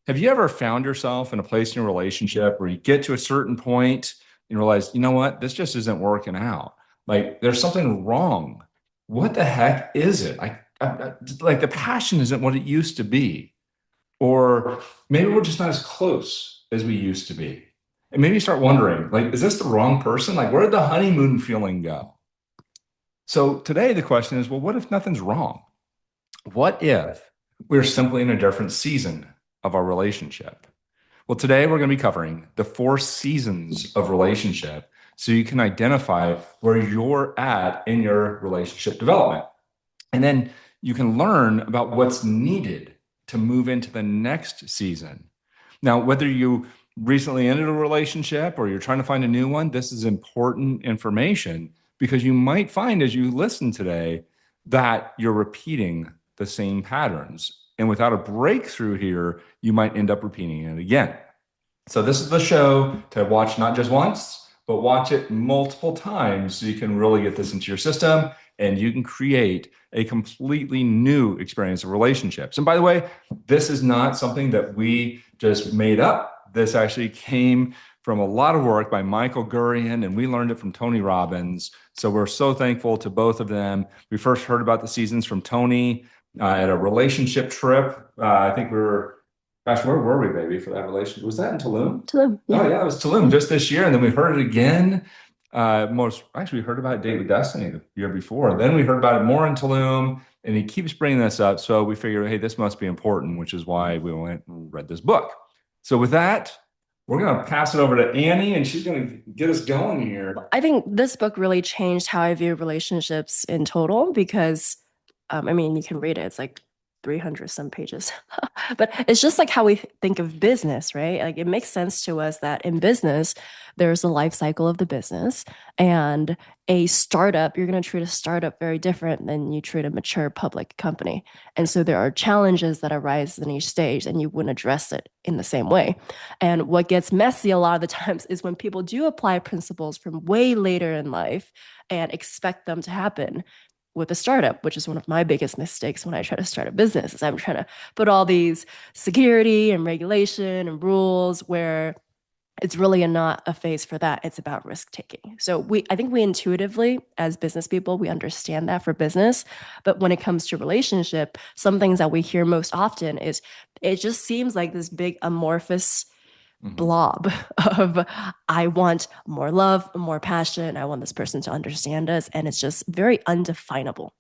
Have you ever found yourself in a place in your relationship where you get to a certain point and realize, you know what, this just isn't working out? Like there's something wrong. What the heck is it? Like the passion isn't what it used to be. Or maybe we're just not as close as we used to be. And maybe you start wondering, like, is this the wrong person? Like, where did the honeymoon feeling go? So today the question is, well, what if nothing's wrong? What if we're simply in a different season of our relationship? Well, today we're going to be covering the 4 seasons of relationship so you can identify where you're at in your relationship development. And then you can learn about what's needed to move into the next season. Now, whether you recently ended a relationship or you're trying to find a new one, this is important information because you might find as you listen today that you're repeating the same patterns. And without a breakthrough here, you might end up repeating it again. So this is the show to watch not just once, but watch it multiple times so you can really get this into your system and you can create a completely new experience of relationships. And by the way, this is not something that we just made up. This actually came from a lot of work by Michael Gurian, and we learned it from Tony Robbins. So we're so thankful to both of them. We first heard about the seasons from Tony at a relationship trip. I think we were Gosh, where were we, baby, for that relationship? Was that in Tulum? Tulum, yeah. Oh, yeah, it was Tulum just this year. And then we heard it again. We heard about Date with Destiny the year before. Then we heard about it more in Tulum. And he keeps bringing this up. So we figured, hey, this must be important, which is why we went and read this book. So with that, we're going to pass it over to Annie, and she's going to get us going here. I think this book really changed how I view relationships in total because, I mean, you can read it. It's like 300 some pages. But it's just like how we think of business, right? Like it makes sense to us that in business, there's a life cycle of the business and a startup, you're going to treat a startup very different than you treat a mature public company. And so there are challenges that arise in each stage and you wouldn't address it in the same way. And what gets messy a lot of the times is when people do apply principles from way later in life and expect them to happen with a startup, which is one of my biggest mistakes when I try to start a business, is I'm trying to put all these security and regulation and rules where it's really not a phase for that. It's about risk taking. So I think we intuitively, as business people, we understand that for business. But when it comes to relationship, some things that we hear most often is it just seems like this big amorphous blob of I want more love, more passion. I want this person to understand us. And it's just very undefinable.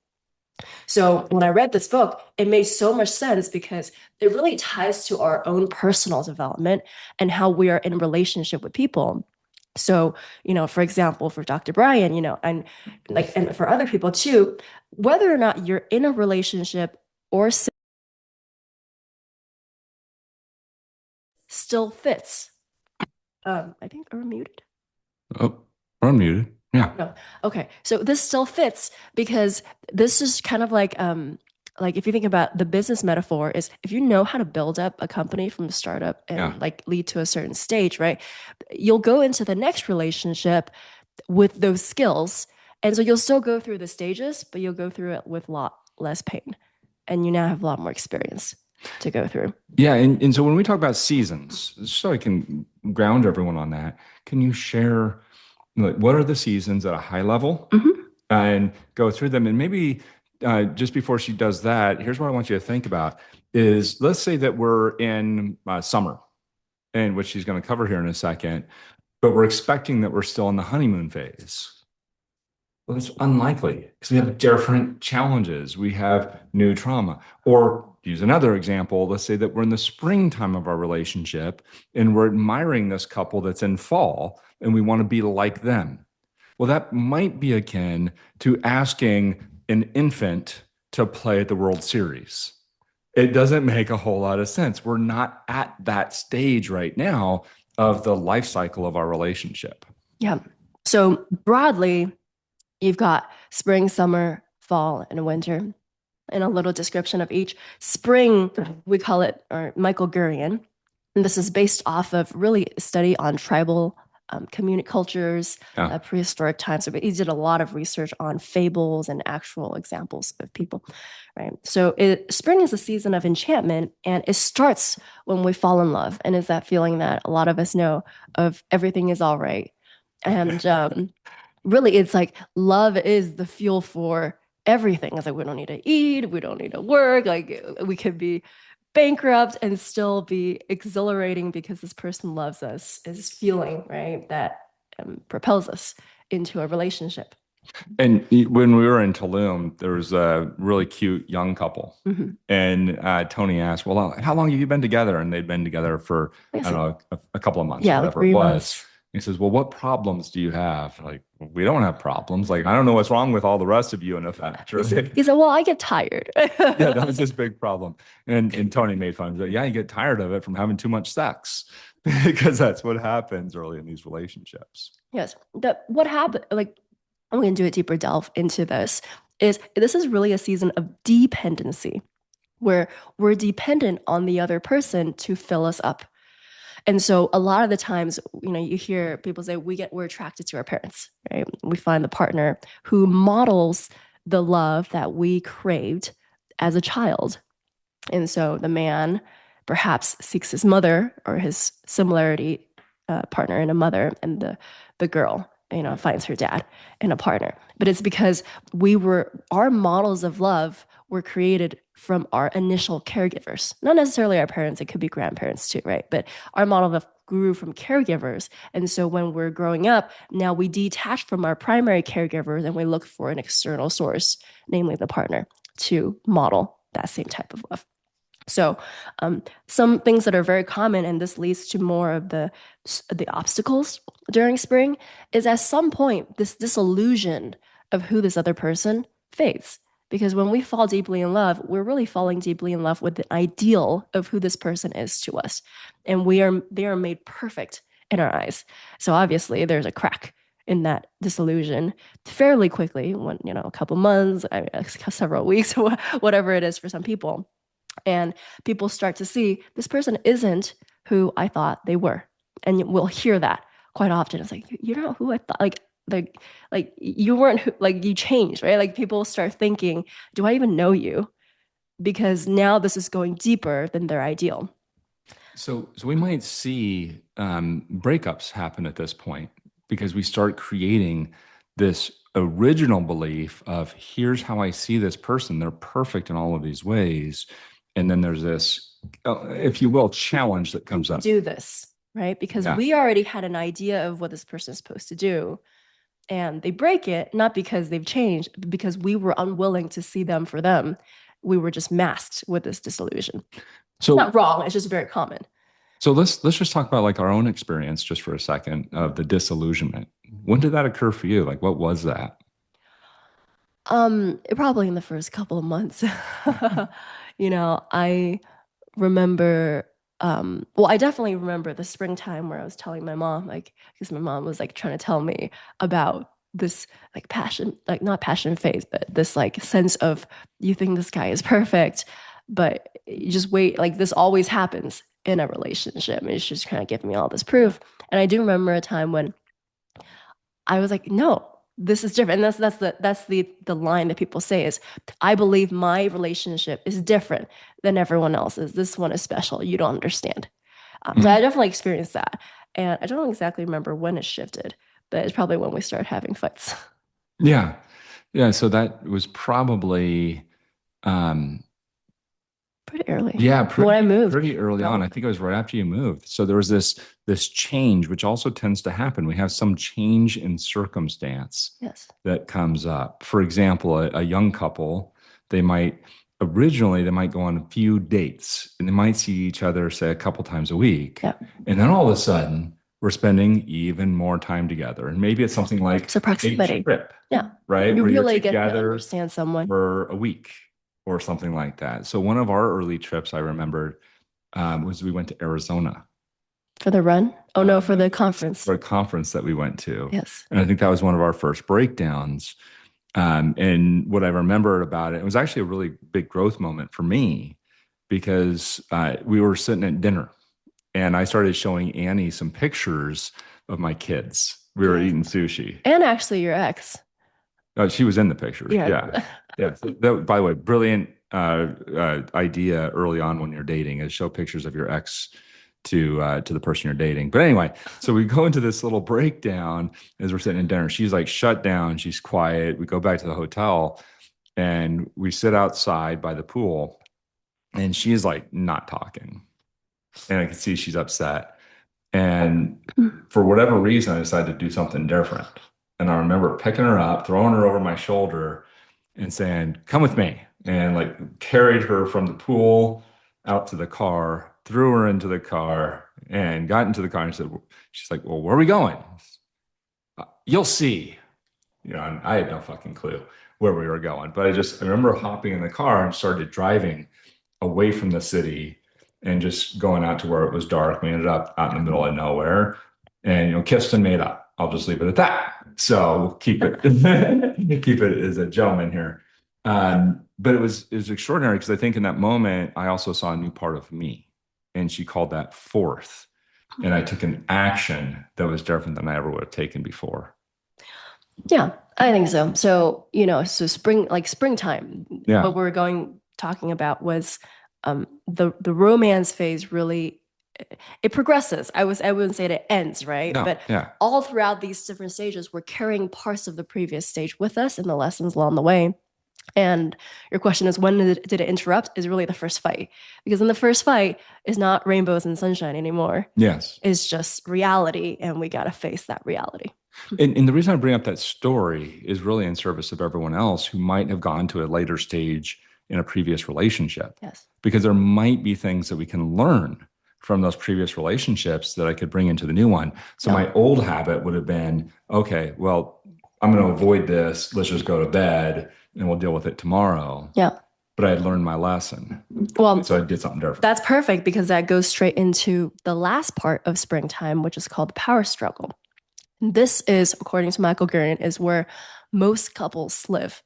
So when I read this book, it made so much sense because it really ties to our own personal development and how we are in relationship with people. So, for example, for Dr. Brian, and for other people too, whether or not you're in a relationship or still fits. I think are we muted? Oh, we're unmuted. Yeah. No. Okay. So this still fits because this is kind of like if you think about the business metaphor is if you know how to build up a company from a startup and Yeah. like lead to a certain stage, right? You'll go into the next relationship with those skills. And so you'll still go through the stages, but you'll go through it with a lot less pain. And you now have a lot more experience to go through. Yeah, and so when we talk about seasons, so I can ground everyone on that, can you share like what are the seasons at a high level Mhm. and go through them? And maybe just before she does that, here's what I want you to think about is let's say that we're in summer, and which she's going to cover here in a second, but we're expecting that we're still in the honeymoon phase. Well, it's unlikely because we have different challenges. We have new trauma. Or use another example, let's say that we're in the springtime of our relationship and we're admiring this couple that's in fall and we want to be like them. Well, that might be akin to asking an infant to play at the World Series. It doesn't make a whole lot of sense. We're not at that stage right now of the life cycle of our relationship. Yeah. So broadly, you've got spring, summer, fall, and winter, and a little description of each. Spring, we call it, or Michael Gurian. And this is based off of really a study on tribal cultures, Yeah. prehistoric times. So he did a lot of research on fables and actual examples of people, right? So spring is a season of enchantment, and it starts when we fall in love, and is that feeling that a lot of us know of everything is all right. And really, it's like love is the fuel for everything. It's like we don't need to eat, we don't need to work, like we could be bankrupt and still be exhilarating because this person loves us, is feeling, right, that propels us into a relationship. And when we were in Tulum, there was a really cute young couple. Mm-hmm. And Tony asked, well, how long have you been together? And they'd been together for, I don't know, a couple of months, Yeah, like whatever it 3 months. was. He says, well, what problems do you have? Like, we don't have problems. Like, I don't know what's wrong with all the rest of you in effect, right? He said, well, I get tired. Yeah, that was this big problem. And Tony made fun of it. Yeah, you get tired of it from having too much sex because that's what happens early in these relationships. Yes. What happened, like, I'm going to do a deeper delve into this is really a season of dependency where we're dependent on the other person to fill us up. And so a lot of the times, you hear people say we're attracted to our parents, right? We find the partner who models the love that we craved as a child. And so the man perhaps seeks his mother or his similarity partner in a mother, and the girl, finds her dad in a partner. But it's because our models of love were created from our initial caregivers, not necessarily our parents. It could be grandparents too, right? But our model of love grew from caregivers. And so when we're growing up, now we detach from our primary caregivers and we look for an external source, namely the partner, to model that same type of love. So, some things that are very common, and this leads to more of the obstacles during spring, is at some point this disillusion of who this other person fades. Because when we fall deeply in love, we're really falling deeply in love with the ideal of who this person is to us, and they are made perfect in our eyes. So obviously, there's a crack in that disillusion fairly quickly, when a couple months, several weeks, whatever it is for some people, and people start to see this person isn't who I thought they were. And we'll hear that quite often. It's like, you're not who I thought, like you weren't who, like you changed, right? Like people start thinking, do I even know you? Because now this is going deeper than their ideal. So we might see breakups happen at this point because we start creating this original belief of here's how I see this person. They're perfect in all of these ways. And then there's this, if you will, challenge that comes up. Do this, right? Because Yeah. we already had an idea of what this person is supposed to do. And they break it, not because they've changed, but because we were unwilling to see them for them. We were just masked with this disillusion. So it's not wrong, it's just very common. So let's just talk about like our own experience just for a second of the disillusionment. When did that occur for you? Like what was that? Probably in the first couple of months. I remember well, I definitely remember the springtime where I was telling my mom, like, because my mom was like trying to tell me about this like passion, like not passion phase, but this like sense of you think this guy is perfect, but you just wait, like this always happens in a relationship. And she's just kind of giving me all this proof. And I do remember a time when I was like, no, this is different. And that's the line that people say is, I believe my relationship is different than everyone else's. This one is special. You don't understand. So I definitely experienced that. And I don't exactly remember when it shifted, but it's probably when we started having fights. Yeah. Yeah. So that was probably um Pretty early. yeah, When I moved. pretty early on. I think it was right after you moved. So there was this change, which also tends to happen. We have some change in circumstance Yes. that comes up. For example, a young couple, they might originally they might go on a few dates and they might see each other, say, a couple times a week. Yeah. And then all of a sudden, we're spending even more time together. And maybe it's something like It's a proximity. a trip, Yeah. right? You Where you're really get to together understand someone. for a week or something like that. So one of our early trips I remember was we went to Arizona For the run? Oh no, for the conference. for a conference that we went to. Yes. And I think that was one of our first breakdowns. And what I remember about it, it was actually a really big growth moment for me because we were sitting at dinner And I started showing Annie some pictures of my kids. We were Yes. eating sushi. And actually your ex. Oh, she was in the pictures. Yeah. Yeah. Yeah. That, by the way, brilliant idea early on when you're dating is show pictures of your ex to the person you're dating. But anyway, so we go into this little breakdown as we're sitting in dinner. She's like shut down. She's quiet. We go back to the hotel and we sit outside by the pool and she's like not talking. And I can see she's upset. And for whatever reason, I decided to do something different. And I remember picking her up, throwing her over my shoulder, and saying, "Come with me." And like carried her from the pool out to the car, threw her into the car, and got into the car and said, she's like, "Well, where are we going?" You'll see. You know, and I had no fucking clue where we were going. But I remember hopping in the car and started driving away from the city and just going out to where it was dark. We ended up out in the middle of nowhere and, kissed and made up. I'll just leave it at that. So we'll keep it, keep it as a gentleman here. But it was extraordinary because I think in that moment, I also saw a new part of me and she called that forth. And I took an action that was different than I ever would have taken before. Yeah, I think so. So, so springtime. Yeah. What we're talking about was the romance phase really it progresses. I wouldn't say it ends, right? No, But yeah. all throughout these different stages, we're carrying parts of the previous stage with us and the lessons along the way. And your question is when did it interrupt? Is really the first fight. Because in the first fight is not rainbows and sunshine anymore. Yes. It's just reality, and we got to face that reality. And the reason I bring up that story is really in service of everyone else who might have gone to a later stage in a previous relationship. Yes. Because there might be things that we can learn from those previous relationships that I could bring into the new one. So my old habit would have been, okay, well, I'm going to avoid this. Let's just go to bed and we'll deal with it tomorrow. Yeah. But I learned my lesson. Well, so I did something different. That's perfect because that goes straight into the last part of springtime, which is called the power struggle. This is, according to Michael Gernon, is where most couples live,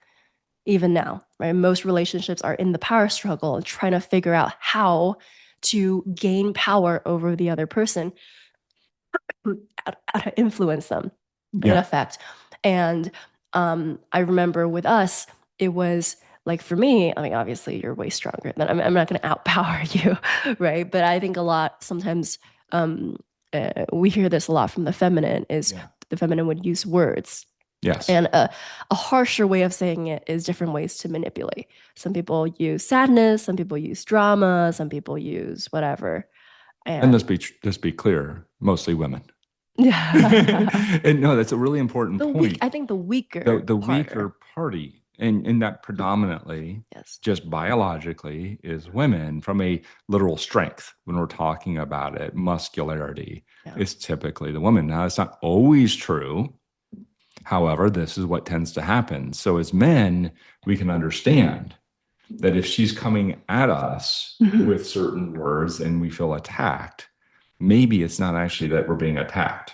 even now, right? Most relationships are in the power struggle and trying to figure out how to gain power over the other person, how to influence them, in effect. And I remember with us, it was like for me, I mean, obviously you're way stronger than I'm not going to outpower you, right? But I think a lot sometimes we hear this a lot from the feminine is the feminine would use words. Yes. And a harsher way of saying it is different ways to manipulate. Some people use sadness, some people use drama, some people use whatever. And let's be clear, mostly women. Yeah. And no, that's a really important point. I think the weaker the weaker party, and that predominantly, just biologically, is women from a literal strength. When we're talking about it, muscularity is typically the woman. Now, it's not always true. However, this is what tends to happen. So as men, we can understand that if she's coming at us with certain words and we feel attacked, maybe it's not actually that we're being attacked.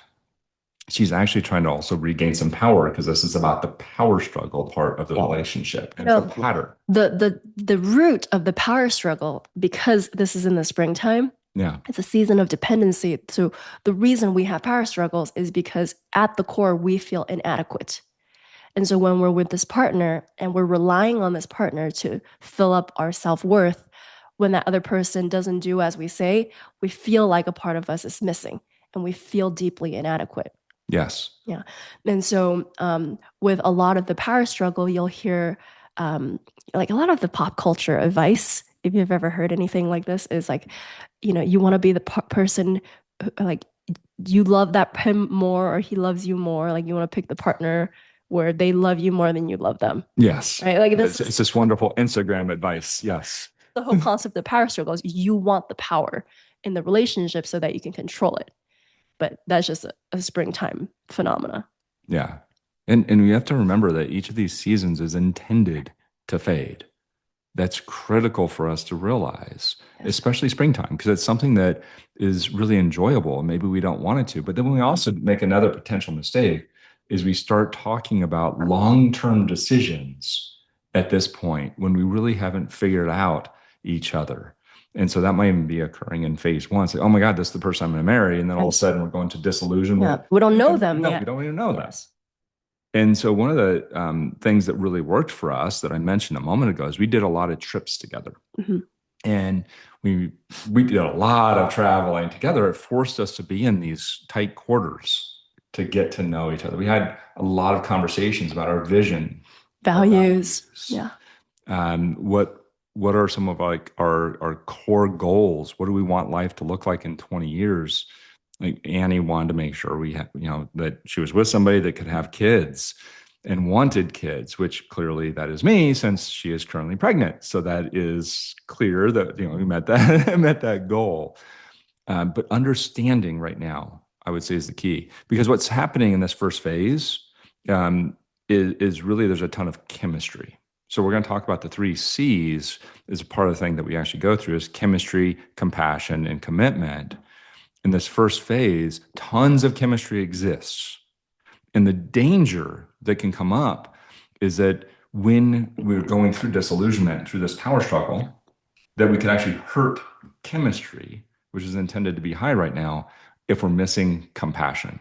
She's actually trying to also regain some power because this is about the power struggle part of the relationship. And it's a pattern. The root of the power struggle, because this is in the springtime, it's a season of dependency. So the reason we have power struggles is because at the core, we feel inadequate. And so when we're with this partner and we're relying on this partner to fill up our self-worth, when that other person doesn't do as we say, we feel like a part of us is missing and we feel deeply inadequate. Yes. Yeah. And so with a lot of the power struggle, you'll hear like a lot of the pop culture advice, if you've ever heard anything like this, is like, you want to be the person who, like, you love him more or he loves you more. Like you want to pick the partner where they love you more than you love them. Yes. Right? Like it's this wonderful Instagram advice. Yes. The whole concept of power struggle is you want the power in the relationship so that you can control it. But that's just a springtime phenomena. Yeah. And we have to remember that each of these seasons is intended to fade. That's critical for us to realize, especially springtime, because it's something that is really enjoyable and maybe we don't want it to. But then we also make another potential mistake is we start talking about long-term decisions at this point when we really haven't figured out each other. And so that might even be occurring in phase one. It's like, oh my God, this is the person I'm going to marry. And then all of a sudden we're going to disillusionment. Yeah. We don't know them No, yet. we don't even know that. Yes. And so one of the things that really worked for us that I mentioned a moment ago is we did a lot of trips together. Mhm. And we did a lot of traveling together. It forced us to be in these tight quarters to get to know each other. We had a lot of conversations about our vision, our Values. values, Yeah. what are some of like our core goals? What do we want life to look like in 20 years? Like Annie wanted to make sure we had, that she was with somebody that could have kids and wanted kids, which clearly that is me since she is currently pregnant. So that is clear that, we met that, met that goal. But understanding right now, I would say, is the key, because what's happening in this first phase is really there's a ton of chemistry. So we're going to talk about the three C's as a part of the thing that we actually go through is chemistry, compassion, and commitment. In this first phase, tons of chemistry exists. And the danger that can come up is that when we're going through disillusionment, through this power struggle, that we could actually hurt chemistry, which is intended to be high right now, if we're missing compassion.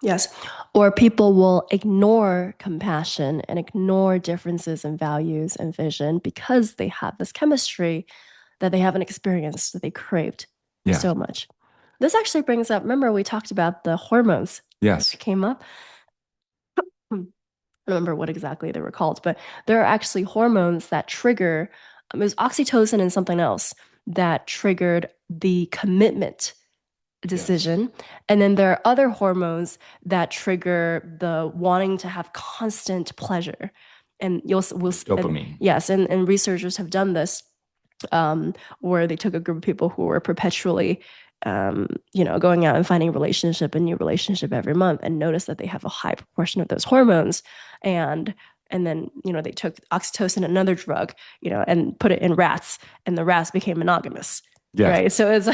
Yes. Or people will ignore compassion and ignore differences in values and vision because they have this chemistry that they haven't experienced, that they craved Yeah. so much. This actually brings up, remember we talked about the hormones Yes. that came up? I don't remember what exactly they were called, but there are actually hormones that trigger, it was oxytocin and something else that triggered the commitment decision. Yes. And then there are other hormones that trigger the wanting to have constant pleasure. And Dopamine. Yes, and researchers have done this where they took a group of people who were perpetually going out and finding a new relationship every month and noticed that they have a high proportion of those hormones. And then, they took oxytocin, another drug, and put it in rats, and the rats became monogamous. Yes. Right. So it's,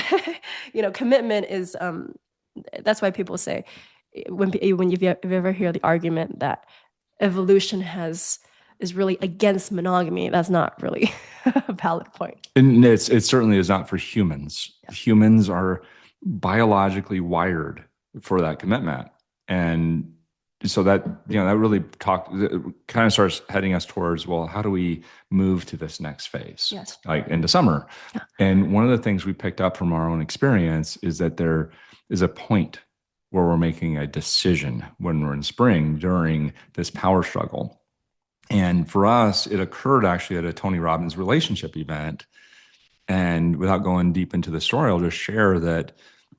commitment is, that's why people say when you ever hear the argument that evolution is really against monogamy, that's not really a valid point. And it certainly is not for humans. Yeah. Humans are biologically wired for that commitment. And so that, that really kind of starts heading us towards, well, how do we move to this next phase? Yes. Like into summer. Yeah. And one of the things we picked up from our own experience is that there is a point where we're making a decision when we're in spring during this power struggle. And for us, it occurred actually at a Tony Robbins relationship event. And without going deep into the story, I'll just share that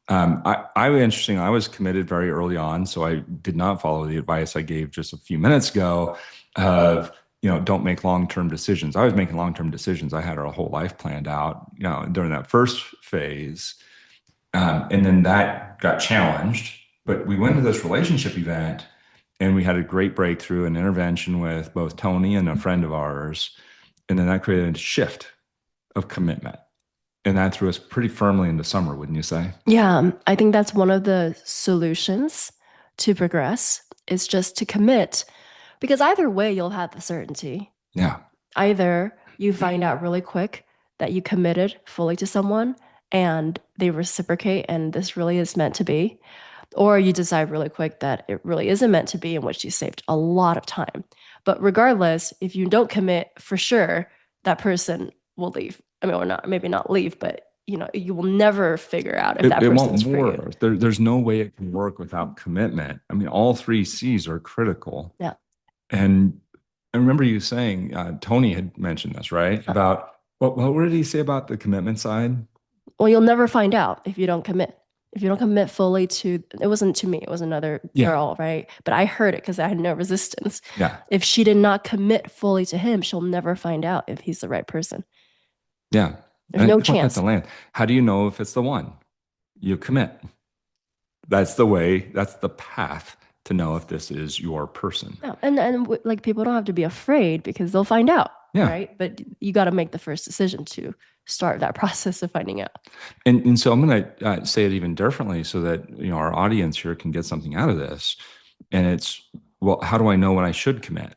I was committed very early on, so I did not follow the advice I gave just a few minutes ago of, don't make long-term decisions. I was making long-term decisions. I had our whole life planned out, during that first phase. And then that got challenged. But we went to this relationship event and we had a great breakthrough and intervention with both Tony and a friend of ours. And then that created a shift of commitment. And that threw us pretty firmly into summer, wouldn't you say? Yeah, I think that's one of the solutions to progress is just to commit, because either way, you'll have the certainty. Yeah. Either you find out really quick that you committed fully to someone and they reciprocate and this really is meant to be, or you decide really quick that it really isn't meant to be, in which you saved a lot of time. But regardless, if you don't commit, for sure, that person will leave. I mean, or not, maybe not leave, but you will never figure out if that person is for you. There's no way it can work without commitment. I mean, all three C's are critical. Yeah. And I remember you saying, Tony had mentioned this, right? About what did he say about the commitment side? Well, you'll never find out if you don't commit. If you don't commit fully to, it wasn't to me, it was another girl, right? But I heard it because I had no resistance. Yeah. If she did not commit fully to him, she'll never find out if he's the right person. Yeah. There's no chance. How do you know if it's the one? You commit. That's the way, that's the path to know if this is your person. Yeah. And like people don't have to be afraid because they'll find out. Yeah. Right. But you got to make the first decision to start that process of finding out. And so I'm going to say it even differently so that, our audience here can get something out of this. And it's, well, how do I know when I should commit?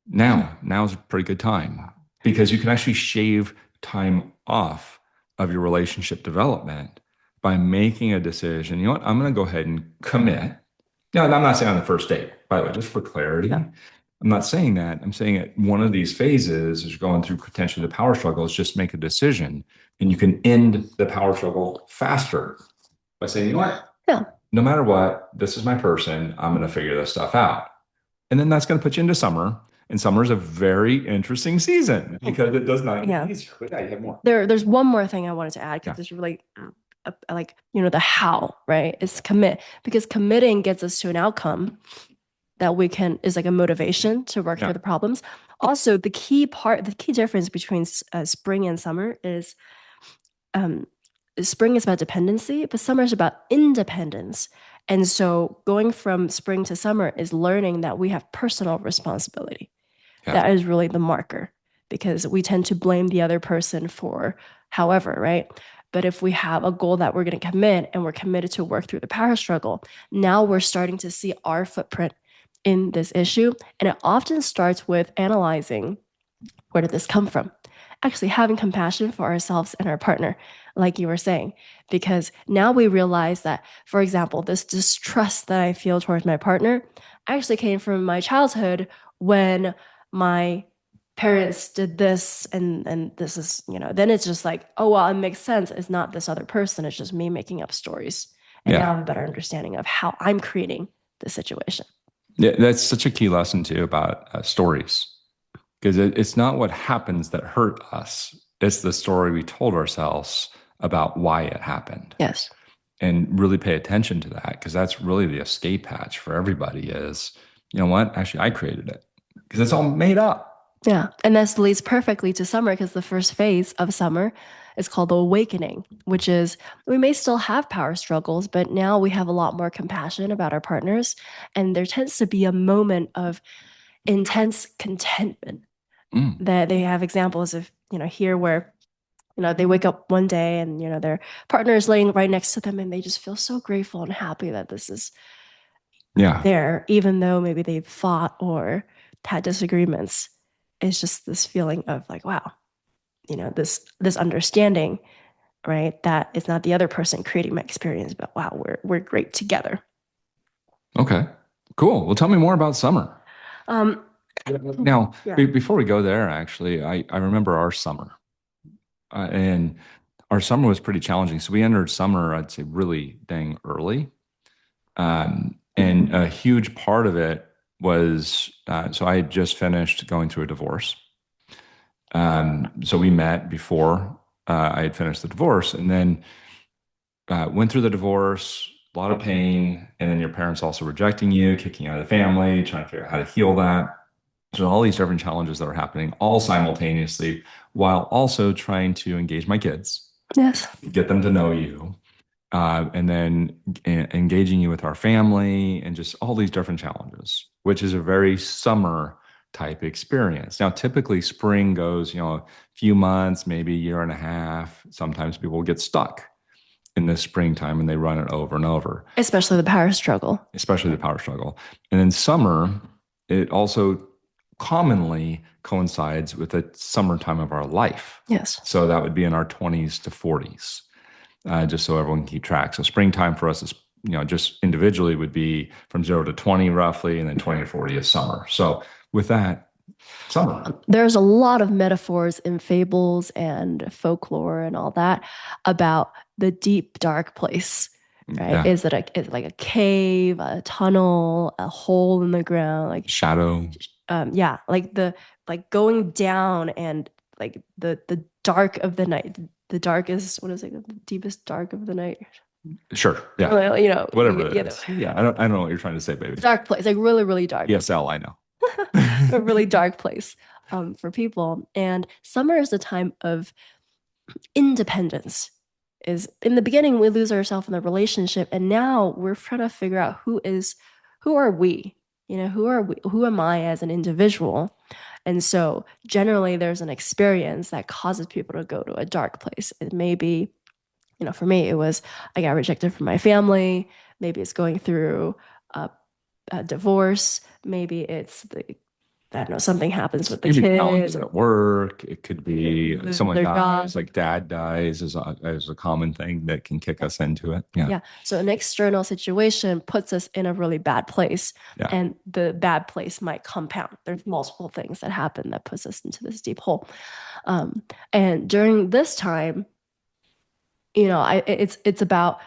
Now's a pretty good time because you can actually shave time off of your relationship development by making a decision. You know what? I'm going to go ahead and commit. Now, and I'm not saying on the first date, by the way, just for clarity. Yeah. I'm not saying that. I'm saying that one of these phases is going through potentially the power struggle is just make a decision and you can end the power struggle faster by saying, you know what? Yeah. No matter what, this is my person. I'm going to figure this stuff out. And then that's going to put you into summer. And summer is a very interesting season because it does not get easier. But yeah, you have more. There's one more thing I wanted to add because Yeah. it's really like, the how, right? It's commit, because committing gets us to an outcome that is like a motivation to work Yeah. through the problems. Also, the key difference between spring and summer is spring is about dependency, but summer is about independence. And so going from spring to summer is learning that we have personal responsibility. Yeah. That is really the marker, because we tend to blame the other person for however, right? But if we have a goal that we're going to commit and we're committed to work through the power struggle, now we're starting to see our footprint in this issue. And it often starts with analyzing, where did this come from? Actually having compassion for ourselves and our partner, like you were saying, because now we realize that, for example, this distrust that I feel towards my partner actually came from my childhood when my parents did this, and this is, then it's just like, oh, well, it makes sense. It's not this other person. It's just me making up stories. And now I have a better understanding of how I'm creating the situation. Yeah, that's such a key lesson too about stories, because it's not what happens that hurt us. It's the story we told ourselves about why it happened. Yes. And really pay attention to that, because that's really the escape hatch for everybody is, you know what? Actually, I created it because it's all made up. Yeah. And this leads perfectly to summer, because the first phase of summer is called the awakening, which is we may still have power struggles, but now we have a lot more compassion about our partners. And there tends to be a moment of intense contentment that they have examples of, here where, they wake up one day and, their partner is laying right next to them and they just feel so grateful and happy that this is there, even though maybe they've fought or had disagreements. It's just this feeling of like, wow, this understanding, right? That it's not the other person creating my experience, but wow, we're great together. Okay, cool. Well, tell me more about summer. Now, before we go there, actually, I remember our summer, and our summer was pretty challenging. So we entered summer, I'd say, really dang early, and a huge part of it was so I had just finished going through a divorce. So we met before I had finished the divorce, and then went through the divorce, a lot of pain, and then your parents also rejecting you, kicking you out of the family, trying to figure out how to heal that. So all these different challenges that are happening all simultaneously, while also trying to engage my kids, Yes, get them to know you, and then engaging you with our family, and just all these different challenges, which is a very summer type experience. Now, typically spring goes, a few months, maybe a year and a half. Sometimes people get stuck in the springtime and they run it over and over. Especially the power struggle. And then summer, it also commonly coincides with the summertime of our life. Yes. So that would be in our 20s to 40s, just so everyone can keep track. So springtime for us is, just individually would be from 0 to 20 roughly, and then 20 to 40 is summer. So with that, summer. There's a lot of metaphors in fables and folklore and all that about the deep, dark place, right? Yeah. Is it like a cave, a tunnel, a hole in the ground, like shadow? Yeah, like going down, and like the dark of the night, the darkest, what is it, the deepest dark of the night? Sure. Yeah. Well, whatever it is. Yeah. I don't know what you're trying to say, baby. Dark place, like really, really dark. ESL, I know. A really dark place for people. And summer is the time of independence. Is in the beginning we lose ourselves in the relationship, and now we're trying to figure out who are we? Who am I as an individual? And so generally there's an experience that causes people to go to a dark place. It may be, for me, it was I got rejected from my family. Maybe it's going through a divorce. Maybe it's I don't know, something happens with the Maybe kid, challenges at work. It could be lose someone their job. dies, like dad dies is a common thing that can kick us into it. Yeah. Yeah. So an external situation puts us in a really bad place, Yeah. and the bad place might compound. There's multiple things that happen that puts us into this deep hole. And during this time, it's about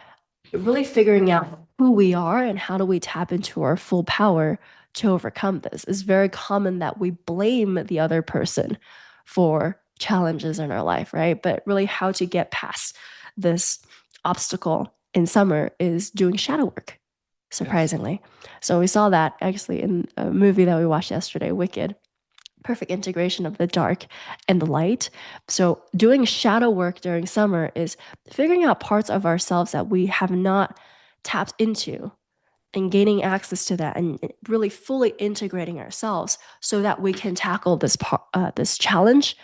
really figuring out who we are and how do we tap into our full power to overcome this. It's very common that we blame the other person for challenges in our life, right? But really, how to get past this obstacle in summer is doing shadow work, surprisingly. Yes. So we saw that actually in a movie that we watched yesterday, Wicked. Perfect integration of the dark and the light. So, doing shadow work during summer is figuring out parts of ourselves that we have not tapped into and gaining access to that and really fully integrating ourselves so that we can tackle this challenge.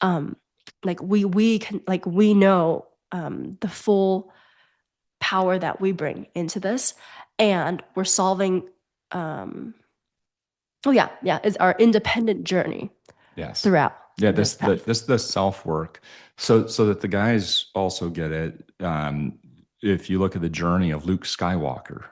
Like we can we know the full power that we bring into this, and we're solving. Oh yeah, it's our independent journey. Yes. Throughout. Yeah, this the self work. So that the guys also get it. If you look at the journey of Luke Skywalker,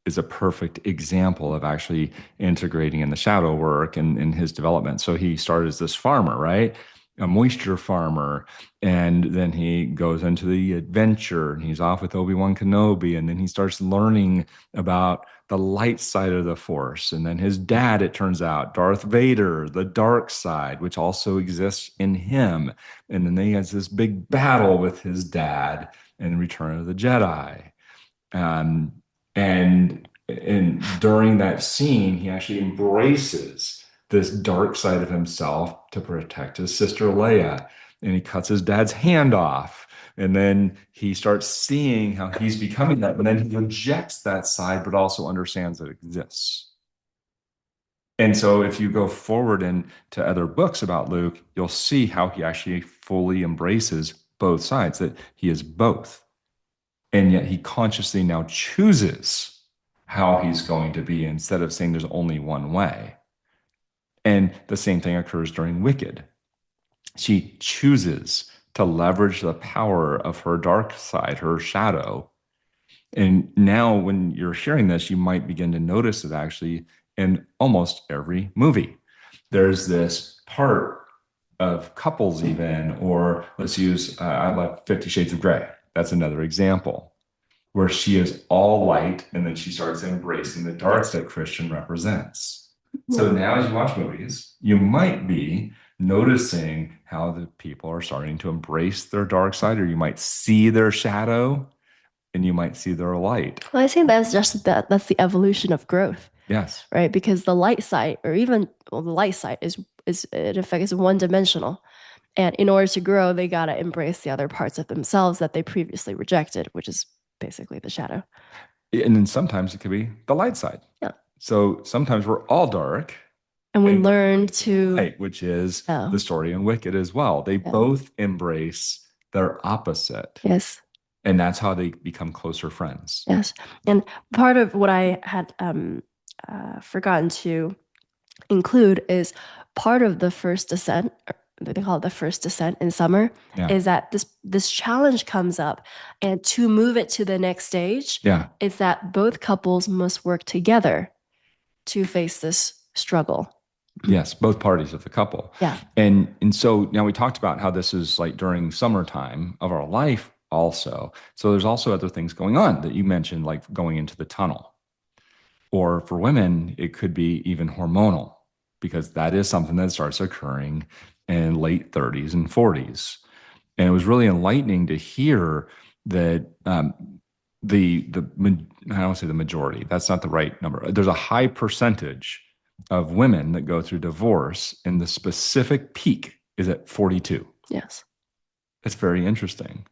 is a perfect example of actually integrating in the shadow work and in his development. So he started as this farmer, right? A moisture farmer, and then he goes into the adventure, and he's off with Obi-Wan Kenobi, and then he starts learning about the light side of the Force. And then his dad, it turns out, Darth Vader, the dark side, which also exists in him. And then he has this big battle with his dad in Return of the Jedi. Um, and during that scene, he actually embraces this dark side of himself to protect his sister Leia. And he cuts his dad's hand off. And then he starts seeing how he's becoming that. But then he rejects that side, but also understands that it exists. And so if you go forward into other books about Luke, you'll see how he actually fully embraces both sides, that he is both. And yet he consciously now chooses how he's going to be instead of saying there's only one way. And the same thing occurs during Wicked. She chooses to leverage the power of her dark side, her shadow. And now, when you're hearing this, you might begin to notice it actually in almost every movie. There's this part of couples, even, or let's use, I love 50 Shades of Grey. That's another example where she is all light and then she starts embracing the darks that Christian represents. So now, as you watch movies, you might be noticing how the people are starting to embrace their dark side, or you might see their shadow and you might see their light. Well, I think that's the evolution of growth. Yes. Right? Because the light side, or even the light side, is in effect is one dimensional. And in order to grow, they gotta embrace the other parts of themselves that they previously rejected, which is basically the shadow. And then sometimes it could be the light side. Yeah. So sometimes we're all dark. And we learn to light, which is the story in Wicked as well. They both embrace their opposite. Yes. And that's how they become closer friends. Yes. And part of what I had forgotten to include is part of the first descent, they call it the first descent in summer, is that this challenge comes up, and to move it to the next stage, is that both couples must work together to face this struggle. Yes, both parties of the couple. Yeah. And so now we talked about how this is like during summertime of our life also. So there's also other things going on that you mentioned, like going into the tunnel. Or for women, it could be even hormonal, because that is something that starts occurring in late 30s and 40s. And it was really enlightening to hear that I don't say the majority, that's not the right number. There's a high percentage of women that go through divorce, and the specific peak is at 42. Yes. It's very interesting.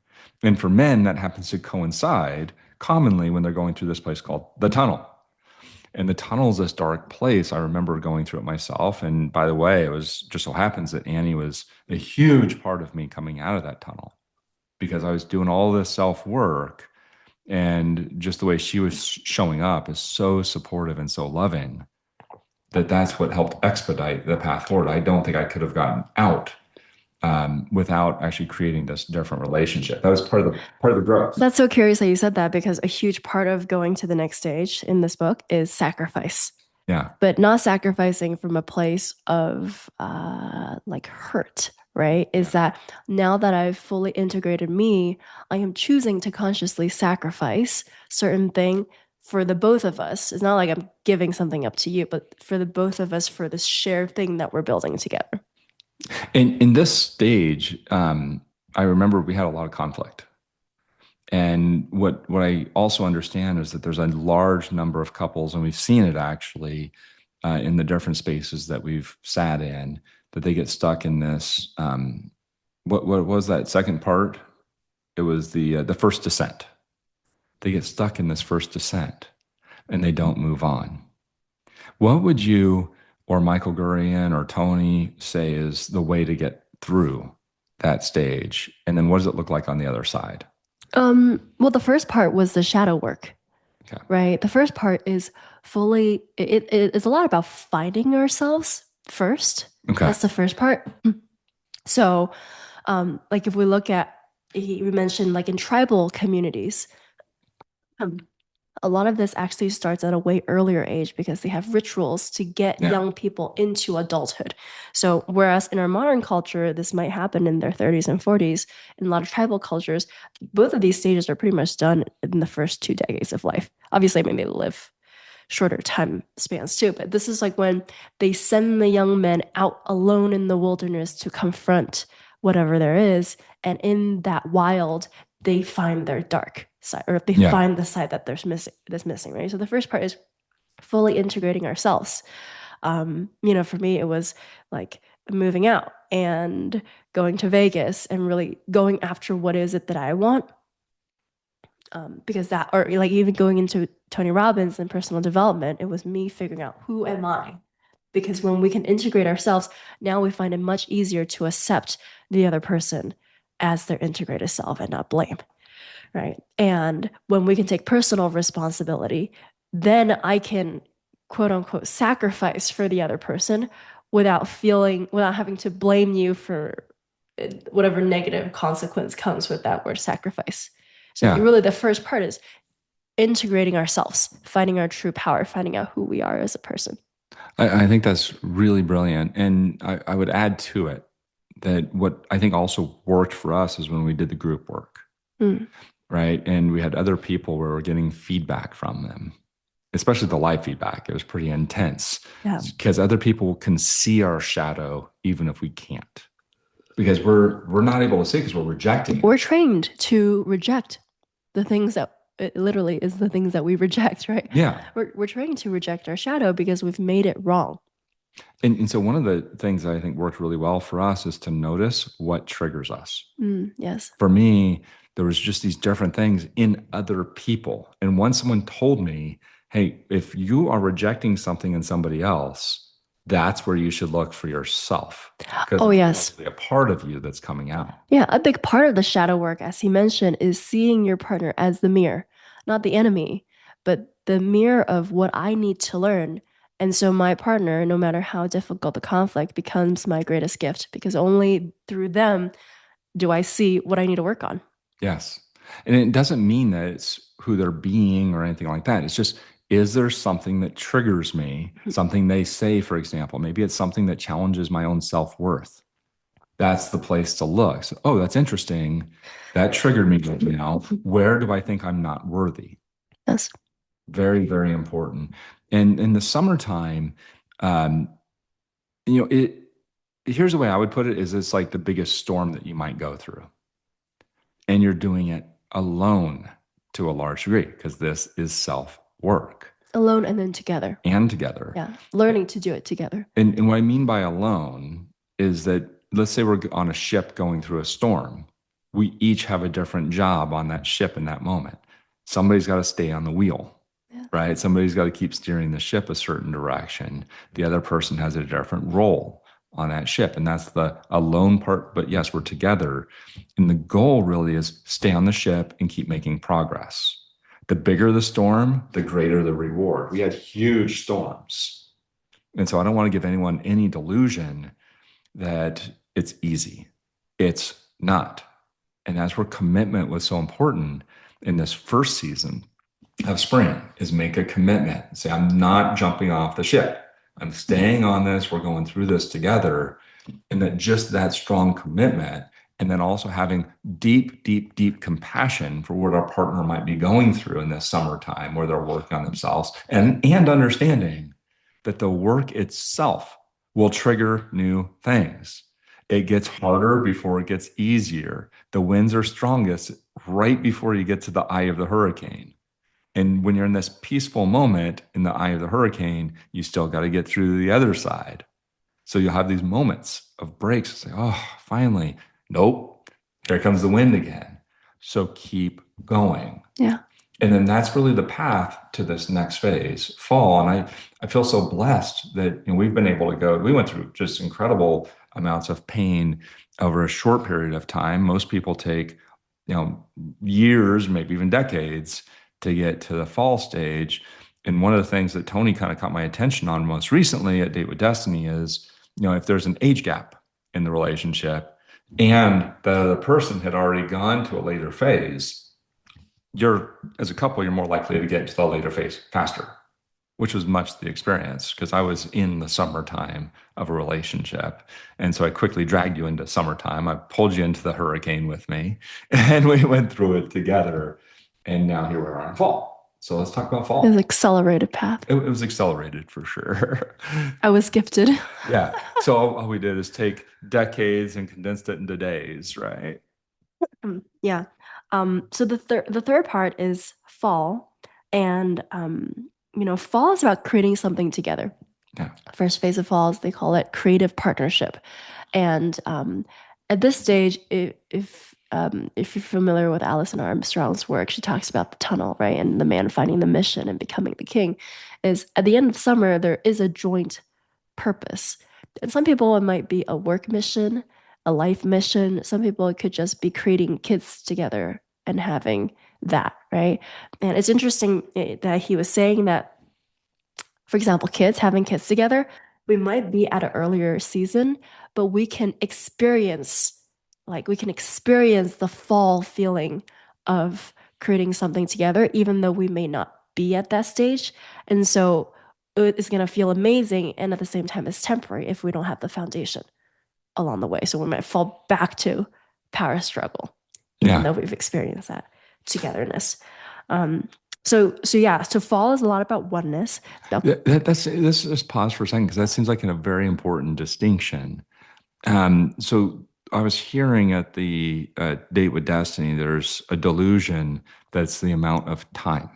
And for men, that happens to coincide commonly when they're going through this place called the tunnel. And the tunnel is this dark place. I remember going through it myself. And by the way, it was just so happens that Annie was a huge part of me coming out of that tunnel, because I was doing all this self work, and just the way she was showing up is so supportive and so loving that's what helped expedite the path forward. I don't think I could have gotten out without actually creating this different relationship. That was part of the growth. That's so curious that you said that because a huge part of going to the next stage in this book is sacrifice. Yeah. But not sacrificing from a place of like hurt, right? Is that now that I've fully integrated me, I am choosing to consciously sacrifice certain thing for the both of us. It's not like I'm giving something up to you, but for the both of us for this shared thing that we're building together. In this stage, I remember we had a lot of conflict. And what I also understand is that there's a large number of couples, and we've seen it actually in the different spaces that we've sat in, that they get stuck in this. What was that second part? It was the first descent. They get stuck in this first descent, and they don't move on. What would you or Michael Gurian or Tony say is the way to get through that stage? And then what does it look like on the other side? Well, the first part was the shadow work, Okay. right? The first part is fully, it is a lot about finding ourselves first. Okay. That's the first part. So, like if we look at, we mentioned like in tribal communities, a lot of this actually starts at a way earlier age because they have rituals to get young people into adulthood. So whereas in our modern culture, this might happen in their 30s and 40s, in a lot of tribal cultures, both of these stages are pretty much done in the first 2 decades of life. Obviously, I mean, they live shorter time spans too, but this is like when they send the young men out alone in the wilderness to confront whatever there is. And in that wild, they find their dark side, or if they find the side that there's missing, right? So the first part is fully integrating ourselves. For me, it was like moving out and going to Vegas and really going after what is it that I want. Because that, or like even going into Tony Robbins and personal development, it was me figuring out who am I? Because when we can integrate ourselves, now we find it much easier to accept the other person as their integrated self and not blame. Right. And when we can take personal responsibility, then I can quote unquote sacrifice for the other person without having to blame you for whatever negative consequence comes with that word sacrifice. So really the first part is integrating ourselves, finding our true power, finding out who we are as a person. I think that's really brilliant. And I would add to it that what I think also worked for us is when we did the group work. Right. And we had other people where we're getting feedback from them, especially the live feedback. It was pretty intense because other people can see our shadow even if we can't, because we're not able to see because we're rejecting. We're trained to reject the things that it literally is the things that we reject, right? Yeah. We're trained to reject our shadow because we've made it wrong. And so one of the things that I think worked really well for us is to notice what triggers us. Yes. For me, there was just these different things in other people. And once someone told me, hey, if you are rejecting something in somebody else, that's where you should look for yourself. Because it's a part of you that's coming out. Yeah, a big part of the shadow work, as he mentioned, is seeing your partner as the mirror, not the enemy, but the mirror of what I need to learn. And so my partner, no matter how difficult the conflict, becomes my greatest gift because only through them do I see what I need to work on. Yes. And it doesn't mean that it's who they're being or anything like that. It's just, is there something that triggers me? Something they say, for example, maybe it's something that challenges my own self-worth. That's the place to look. So, oh, that's interesting. That triggered me right now. Where do I think I'm not worthy? Yes. Very, very important. And in the summertime, here's the way I would put it is it's like the biggest storm that you might go through. And you're doing it alone to a large degree because this is self-work. Alone and then together. And together. Yeah. Learning to do it together. And what I mean by alone is that let's say we're on a ship going through a storm. We each have a different job on that ship in that moment. Somebody's got to stay on the wheel, right? Somebody's got to keep steering the ship a certain direction. The other person has a different role on that ship. And that's the alone part. But yes, we're together. And the goal really is stay on the ship and keep making progress. The bigger the storm, the greater the reward. We had huge storms. And so I don't want to give anyone any delusion that it's easy. It's not. And that's where commitment was so important in this first season of spring is make a commitment. Say, I'm not jumping off the ship. I'm staying on this. We're going through this together. And that just that strong commitment, and then also having deep, deep, deep compassion for what our partner might be going through in this summertime where they're working on themselves and understanding that the work itself will trigger new things. It gets harder before it gets easier. The winds are strongest right before you get to the eye of the hurricane. And when you're in this peaceful moment in the eye of the hurricane, you still got to get through to the other side. So you'll have these moments of breaks. It's like, oh, finally, nope, here comes the wind again. So keep going. Yeah. And then that's really the path to this next phase, fall. And I feel so blessed that we've been able to go. We went through just incredible amounts of pain over a short period of time. Most people take, years, maybe even decades to get to the fall stage. And one of the things that Tony kind of caught my attention on most recently at Date with Destiny is, if there's an age gap in the relationship and the other person had already gone to a later phase, as a couple, you're more likely to get to the later phase faster, which was much the experience because I was in the summertime of a relationship. And so I quickly dragged you into summertime. I pulled you into the hurricane with me and we went through it together. And now here we are in fall. So let's talk about fall. It's accelerated path. It was accelerated for sure. I was gifted. Yeah. So all we did is take decades and condensed it into days, right? Yeah. So the third part is fall, and fall is about creating something together. Yeah. First phase of fall is they call it creative partnership, and at this stage, if you're familiar with Alison Armstrong's work, she talks about the tunnel, right, and the man finding the mission and becoming the king. Is at the end of summer there is a joint purpose, and some people it might be a work mission, a life mission. Some people it could just be creating kids together and having that, right? And it's interesting that he was saying that, for example, having kids together, we might be at an earlier season, but we can experience the fall feeling of creating something together, even though we may not be at that stage. And so it's going to feel amazing. And at the same time, it's temporary if we don't have the foundation along the way. So we might fall back to power struggle, even though we've experienced that togetherness. So fall is a lot about oneness. Let's just pause for a second because that seems like a very important distinction. So I was hearing at the Date with Destiny, there's a delusion that's the amount of time,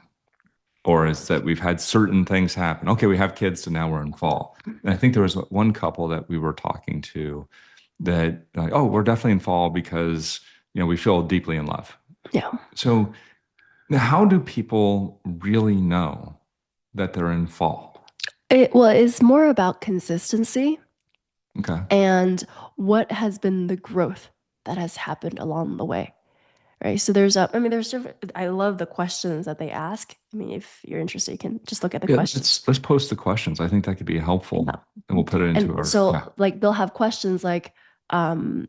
or is that we've had certain things happen. Okay, we have kids, so now we're in fall. And I think there was one couple that we were talking to that, like, oh, we're definitely in fall because we feel deeply in love. Yeah. So how do people really know that they're in fall? It's more about consistency. Okay. And what has been the growth that has happened along the way, right? So there's different. I love the questions that they ask. I mean, if you're interested, you can just look at the questions. Let's post the questions. I think that could be helpful, and we'll put it into our. So like they'll have questions like, do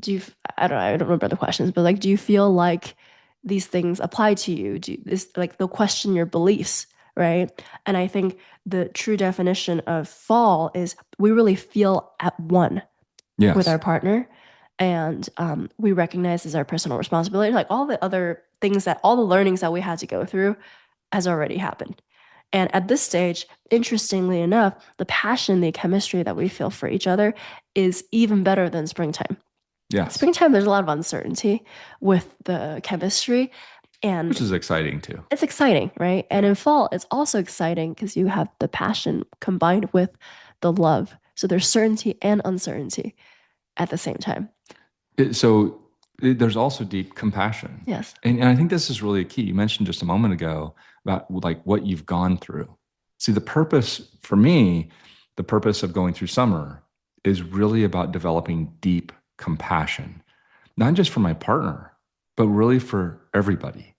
you? I don't remember the questions, but like, do you feel like these things apply to you? They'll question your beliefs, right? And I think the true definition of fall is we really feel at one with our partner, and we recognize as our personal responsibility, like all the other things all the learnings that we had to go through has already happened. And at this stage, interestingly enough, the passion, the chemistry that we feel for each other is even better than springtime. Yeah. Springtime, there's a lot of uncertainty with the chemistry. Which is exciting too. It's exciting, right? And in fall, it's also exciting because you have the passion combined with the love. So there's certainty and uncertainty at the same time. So there's also deep compassion. Yes. And I think this is really a key. You mentioned just a moment ago about like what you've gone through. See, the purpose for me, the purpose of going through summer is really about developing deep compassion, not just for my partner, but really for everybody,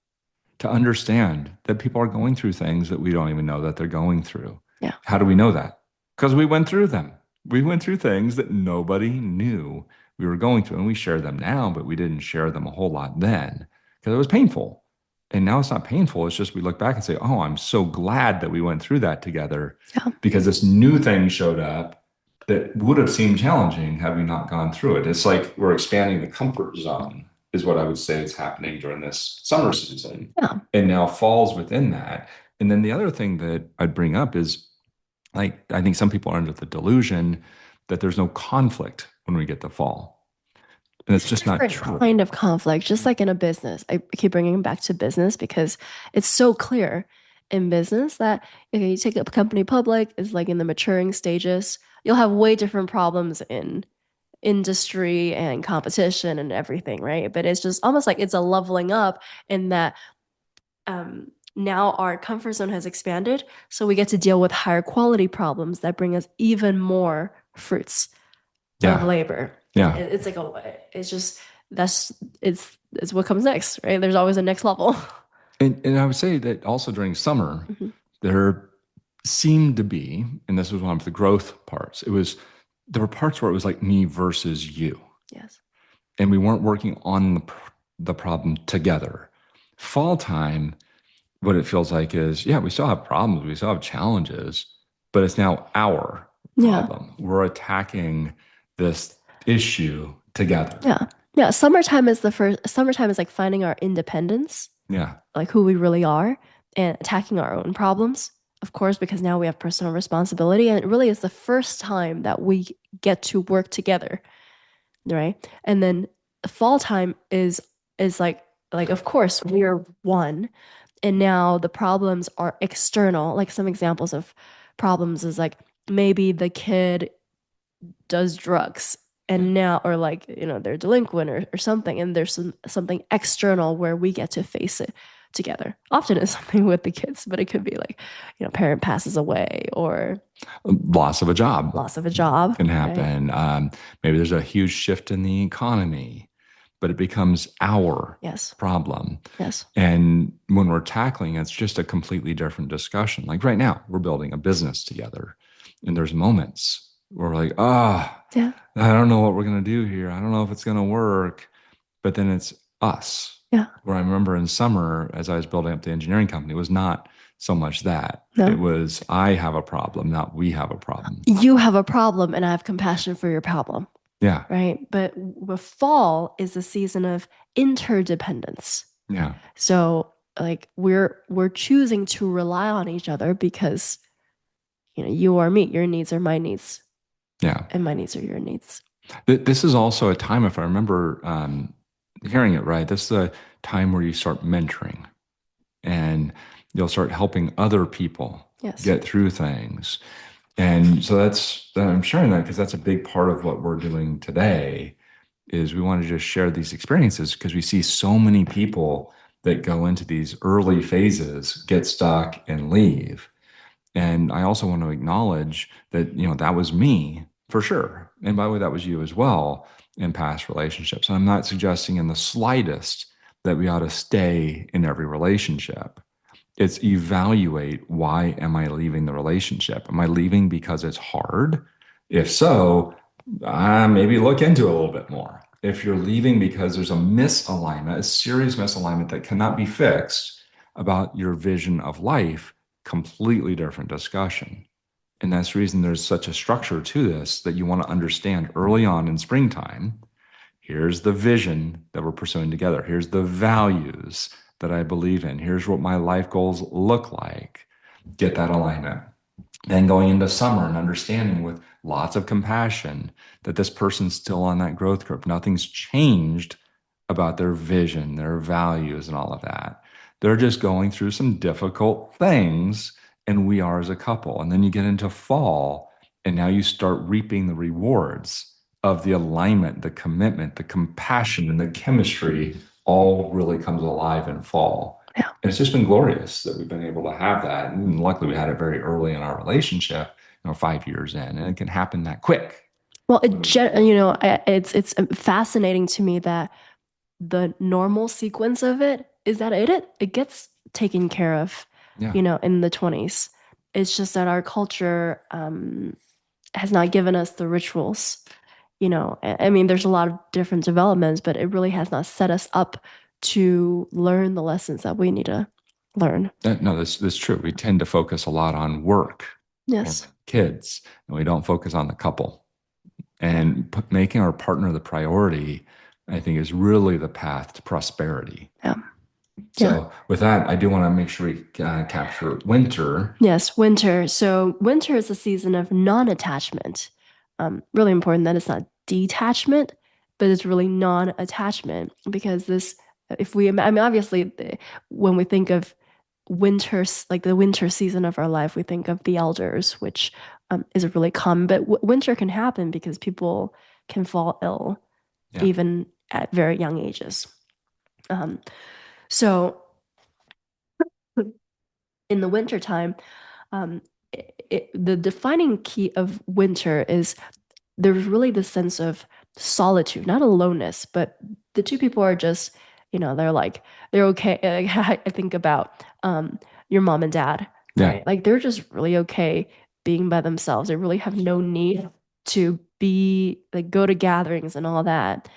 to understand that people are going through things that we don't even know that they're going through. Yeah. How do we know that? because we went through them. We went through things that nobody knew we were going through, and we share them now, but we didn't share them a whole lot then because it was painful. And now it's not painful. It's just we look back and say, "Oh, I'm so glad that we went through that together Yeah. because this new thing showed up that would have seemed challenging had we not gone through it." It's like we're expanding the comfort zone, is what I would say is happening during this summer season. Yeah. And now falls within that. And then the other thing that I'd bring up is like, I think some people are under the delusion that there's no conflict when we get to fall. And it's It's a just not different true. kind of conflict, just like in a business. I keep bringing it back to business because it's so clear in business that if you take a company public, it's like in the maturing stages, you'll have way different problems in industry and competition and everything, right? But it's just almost like it's a leveling up in that now our comfort zone has expanded, so we get to deal with higher quality problems that bring us even more fruits of Yeah. labor. And Yeah. it's like it's just that's it's what comes next, right? There's always a next level. And I would say that also during summer, Mhm. there seemed to be, and this was one of the growth parts, there were parts where it was like me versus you. Yes. And we weren't working on the problem together. Fall time, what it feels like is, yeah, we still have problems, we still have challenges, but it's now our Yeah. problem. We're attacking this issue together. Yeah. Yeah. Summertime is like finding our independence, Yeah. like who we really are, and attacking our own problems, of course, because now we have personal responsibility. And it really is the first time that we get to work together, right? And then fall time is like of course we are one, and now the problems are external. Like some examples of problems is like maybe the kid does drugs and now or like they're delinquent or something, and there's something external where we get to face it together. Often it's something with the kids, but it could be like parent passes away or Loss of a job loss of a job, can right? happen. Maybe there's a huge shift in the economy, but it becomes our Yes. problem. Yes. And when we're tackling, it's just a completely different discussion. Like right now, we're building a business together, and there's moments where we're like, Yeah. I don't know what we're going to do here. I don't know if it's going to work. But then it's us. Yeah. Where I remember in summer, as I was building up the engineering company, it was not so much that. It No, was, I have a problem, not we have a problem. you have a problem and I have compassion for your problem, Yeah. right? But the fall is a season of interdependence. Yeah. So like we're choosing to rely on each other because you are me, your needs are my needs, Yeah. and my needs are your needs. This is also a time, if I remember hearing it right, this is a time where you start mentoring and you'll start helping other people Yes. get through things. And so I'm sharing that because that's a big part of what we're doing today is we want to just share these experiences because we see so many people that go into these early phases, get stuck and leave. And I also want to acknowledge that, that was me for sure. And by the way, that was you as well in past relationships. And I'm not suggesting in the slightest that we ought to stay in every relationship. It's evaluate, why am I leaving the relationship? Am I leaving because it's hard? If so, maybe look into it a little bit more. If you're leaving because there's a misalignment, a serious misalignment that cannot be fixed about your vision of life, completely different discussion. And that's the reason there's such a structure to this that you want to understand early on in springtime. Here's the vision that we're pursuing together. Here's the values that I believe in. Here's what my life goals look like. Get that alignment. Then going into summer and understanding with lots of compassion that this person's still on that growth curve. Nothing's changed about their vision, their values, and all of that. They're just going through some difficult things, and we are as a couple. And then you get into fall, and now you start reaping the rewards of the alignment, the commitment, the compassion, and the chemistry all really comes alive in fall. Yeah. And it's just been glorious that we've been able to have that. And luckily, we had it very early in our relationship, 5 years in, and it can happen that quick. Well, it's fascinating to me that the normal sequence of it is that it gets taken care of, Yeah. in the 20s. It's just that our culture has not given us the rituals. I mean, there's a lot of different developments, but it really has not set us up to learn the lessons that we need to learn. No, this is true. We tend to focus a lot on work or Yes. kids, and we don't focus on the couple. And making our partner the priority, I think, is really the path to prosperity. Yeah. Yeah. So, with that, I do want to make sure we capture winter. Yes, winter. So winter is a season of non-attachment. Really important that it's not detachment, but it's really non-attachment because if we, I mean, obviously, when we think of winter, like the winter season of our life, we think of the elders, which is really common. But winter can happen because people can fall ill Yeah. even at very young ages. Um, so in the wintertime, um, the defining key of winter is there's really this sense of solitude, not aloneness, but the two people are just, they're like, they're okay. I think about your mom and dad, Yeah. right? Like they're just really okay being by themselves. They really have no need to be like go to gatherings and all that.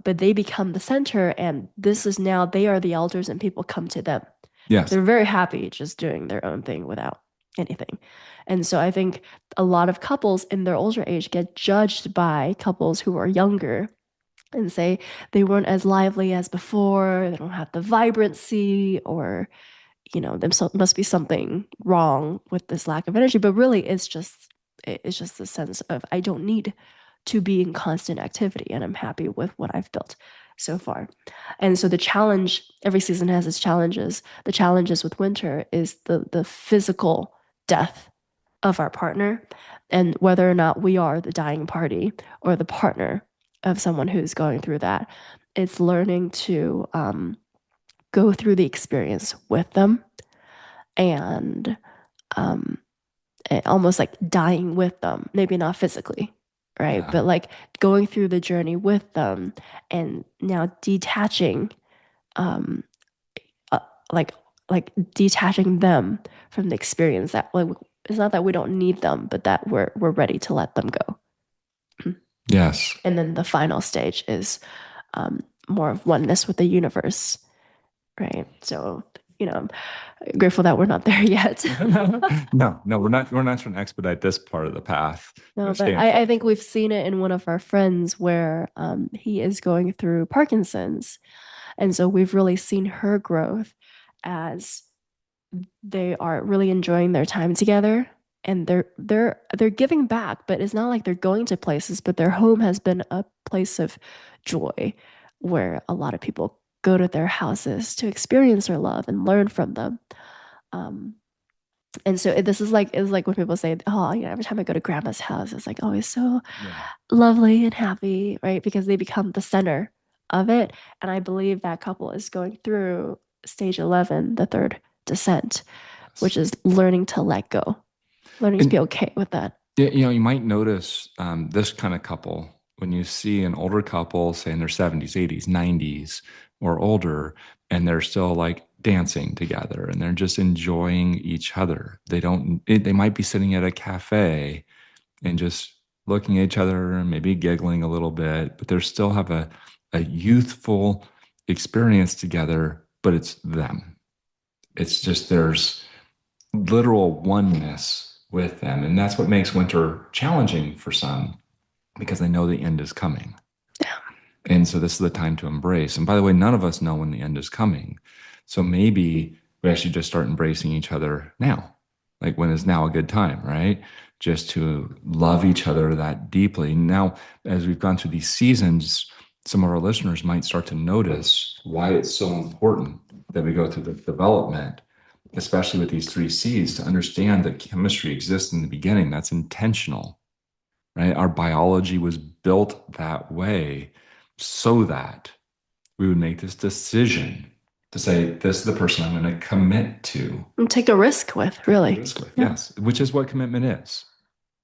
But they become the center, and this is now they are the elders, and people come to them. Yes. They're very happy just doing their own thing without anything. And so I think a lot of couples in their older age get judged by couples who are younger and say they weren't as lively as before, they don't have the vibrancy, or there must be something wrong with this lack of energy. But really it's just the sense of I don't need to be in constant activity, and I'm happy with what I've built so far. And so the challenge, every season has its challenges. The challenges with winter is the physical death of our partner, and whether or not we are the dying party or the partner of someone who's going through that. It's learning to go through the experience with them, and um, almost like dying with them, maybe not physically, right? Yeah. But like going through the journey with them, and now detaching, um, uh, like detaching them from the experience. That like it's not that we don't need them, but that we're ready to let them go. Yes. And then the final stage is more of oneness with the universe, right? So I'm grateful that we're not there yet. No, we're not trying to expedite this part of the path. No, but Stay in I think we've seen it in one of our friends where he is going through Parkinson's. And so we've really seen her growth as they are really enjoying their time together, and they're giving back, but it's not like they're going to places, but their home has been a place of joy where a lot of people go to their houses to experience their love and learn from them. Um, and so this is like it's like when people say, "Oh, every time I go to grandma's house, it's like always so Yeah. lovely and happy," right? Because they become the center of it. And I believe that couple is going through stage 11, the third descent, Yes. which is learning to let go, learning to be And okay with that. yeah, you might notice this kind of couple when you see an older couple, say in their 70s, 80s, 90s, or older, and they're still like dancing together and they're just enjoying each other. They might be sitting at a cafe and just looking at each other and maybe giggling a little bit, but they still have a youthful experience together, but it's them. It's just there's literal oneness with them. And that's what makes winter challenging for some because they know the end is coming. And so this is the time to embrace. And by the way, none of us know when the end is coming. So maybe we actually just start embracing each other now. Like when is now a good time, right? Just to love each other that deeply. Now, as we've gone through these seasons, some of our listeners might start to notice why it's so important that we go through the development, especially with these three C's, to understand that chemistry exists in the beginning. That's intentional, right? Our biology was built that way so that we would make this decision to say, this is the person I'm going to commit to. And take a risk with, really. Risk with, Yeah. yes, which is what commitment is.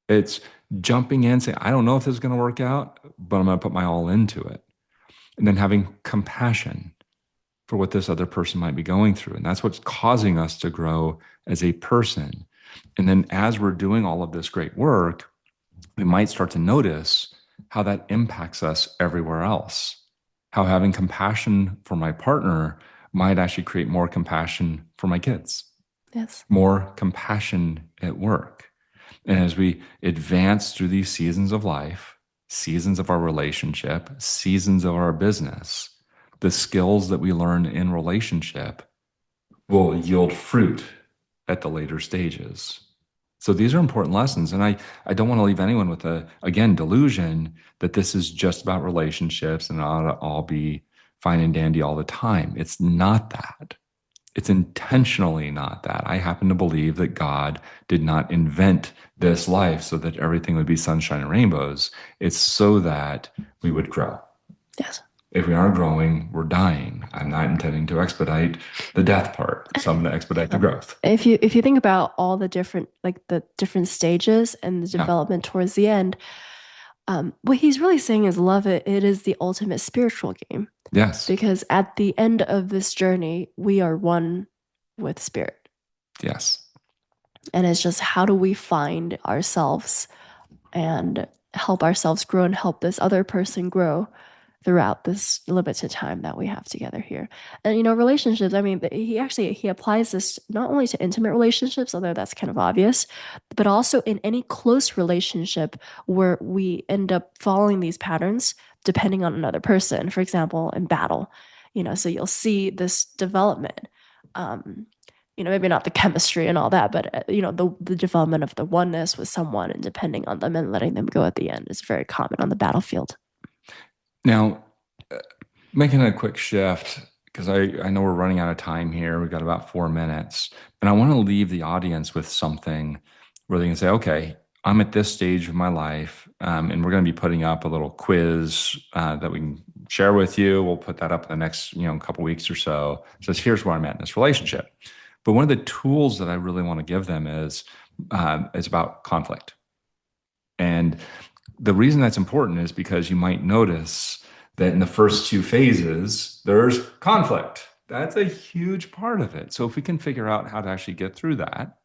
It's jumping in, saying, I don't know if this is going to work out, but I'm going to put my all into it. And then having compassion for what this other person might be going through. And that's what's causing us to grow as a person. And then as we're doing all of this great work, we might start to notice how that impacts us everywhere else. How having compassion for my partner might actually create more compassion for my kids, Yes. more compassion at work. And as we advance through these seasons of life, seasons of our relationship, seasons of our business, the skills that we learn in relationship will yield fruit at the later stages. So these are important lessons. And I don't want to leave anyone with a, again, delusion that this is just about relationships and it ought to all be fine and dandy all the time. It's not that. It's intentionally not that. I happen to believe that God did not invent this life so that everything would be sunshine and rainbows. It's so that we would grow. Yes. If we aren't growing, we're dying. I'm not intending to expedite the death part, so I'm going to expedite the growth. If you think about all the different the different stages and the Yeah. development towards the end, what he's really saying is love it is the ultimate spiritual game. Yes. Because at the end of this journey, we are one with spirit. Yes. And it's just how do we find ourselves and help ourselves grow and help this other person grow throughout this limited time that we have together here. And relationships, I mean, he applies this not only to intimate relationships, although that's kind of obvious, but also in any close relationship where we end up following these patterns depending on another person. For example, in battle, so you'll see this development. Um, maybe not the chemistry and all that, but the development of the oneness with someone and depending on them and letting them go at the end is very common on the battlefield. Now, making a quick shift, because I know we're running out of time here. We've got about 4 minutes. And I want to leave the audience with something where they can say, okay, I'm at this stage of my life, and we're going to be putting up a little quiz that we can share with you. We'll put that up in the next couple weeks or so. It says, here's where I'm at in this relationship. But one of the tools that I really want to give them is about conflict. And the reason that's important is because you might notice that in the first two phases, there's conflict. That's a huge part of it. So if we can figure out how to actually get through that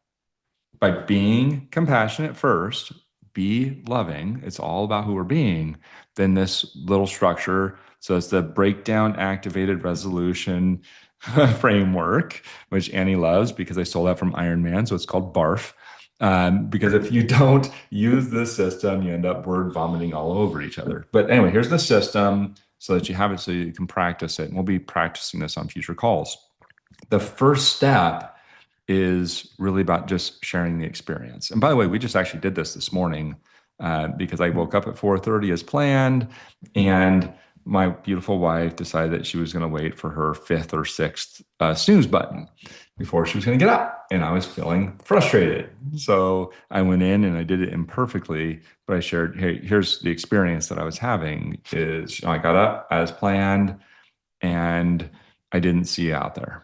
by being compassionate first, be loving, it's all about who we're being, then this little structure, so it's the breakdown activated resolution framework, which Annie loves because I stole that from Iron Man. So it's called BARF. Because if you don't use this system, you end up word vomiting all over each other. But anyway, here's the system so that you have it so you can practice it. And we'll be practicing this on future calls. The first step is really about just sharing the experience. And by the way, we just actually did this morning because I woke up at 4:30 as planned, and my beautiful wife decided that she was going to wait for her fifth or sixth snooze button before she was going to get up. And I was feeling frustrated. So I went in and I did it imperfectly, but I shared, hey, here's the experience that I was having is I got up as planned and I didn't see you out there,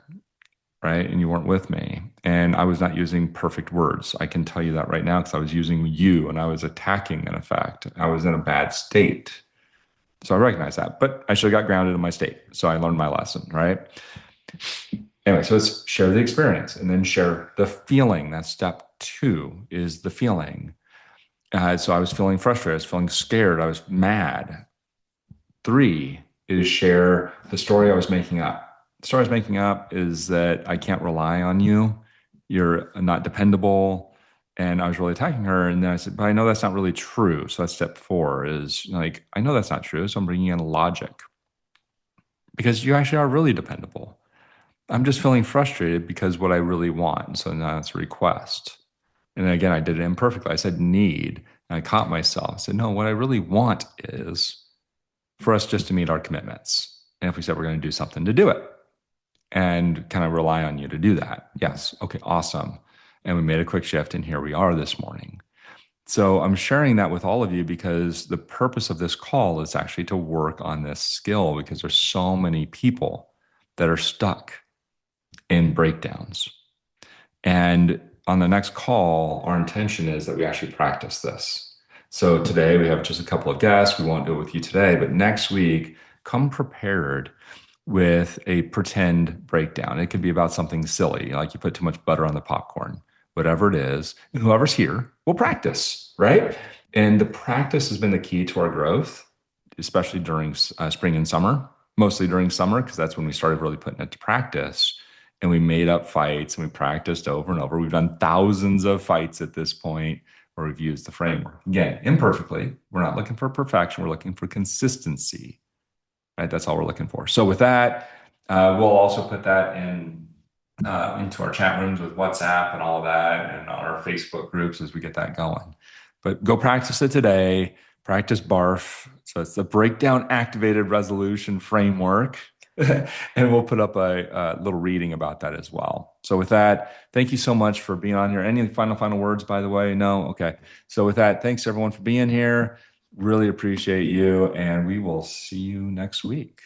right? And you weren't with me. And I was not using perfect words. I can tell you that right now because I was using you and I was attacking in effect. I was in a bad state. So I recognize that, but I should have got grounded in my state. So I learned my lesson, right? Anyway, so let's share the experience and then share the feeling. That's step 2 is the feeling. So I was feeling frustrated. I was feeling scared. I was mad. 3 is share the story I was making up. The story I was making up is that I can't rely on you. You're not dependable. And I was really attacking her. And then I said, but I know that's not really true. So that's step 4 is like, I know that's not true. So I'm bringing in logic because you actually are really dependable. I'm just feeling frustrated because what I really want. So now it's a request. And then again, I did it imperfectly. I said need, and I caught myself. I said, no, what I really want is for us just to meet our commitments. And if we said we're going to do something, to do it and kind of rely on you to do that. Yes. Okay, awesome. And we made a quick shift, and here we are this morning. So I'm sharing that with all of you because the purpose of this call is actually to work on this skill because there's so many people that are stuck in breakdowns. And on the next call, our intention is that we actually practice this. So today we have just a couple of guests. We won't do it with you today, but next week, come prepared with a pretend breakdown. It could be about something silly, like you put too much butter on the popcorn, whatever it is. And whoever's here will practice, right? And the practice has been the key to our growth, especially during spring and summer, mostly during summer, because that's when we started really putting it to practice. And we made up fights and we practiced over and over. We've done thousands of fights at this point where we've used the framework. Again, imperfectly. We're not looking for perfection. We're looking for consistency, right? That's all we're looking for. So with that, we'll also put that into our chat rooms with WhatsApp and all of that, and our Facebook groups as we get that going. But go practice it today. Practice BARF. So it's the breakdown activated resolution framework. And we'll put up a little reading about that as well. So with that, thank you so much for being on here. Any final words, by the way? No? Okay. So with that, thanks everyone for being here. Really appreciate you, and we will see you next week.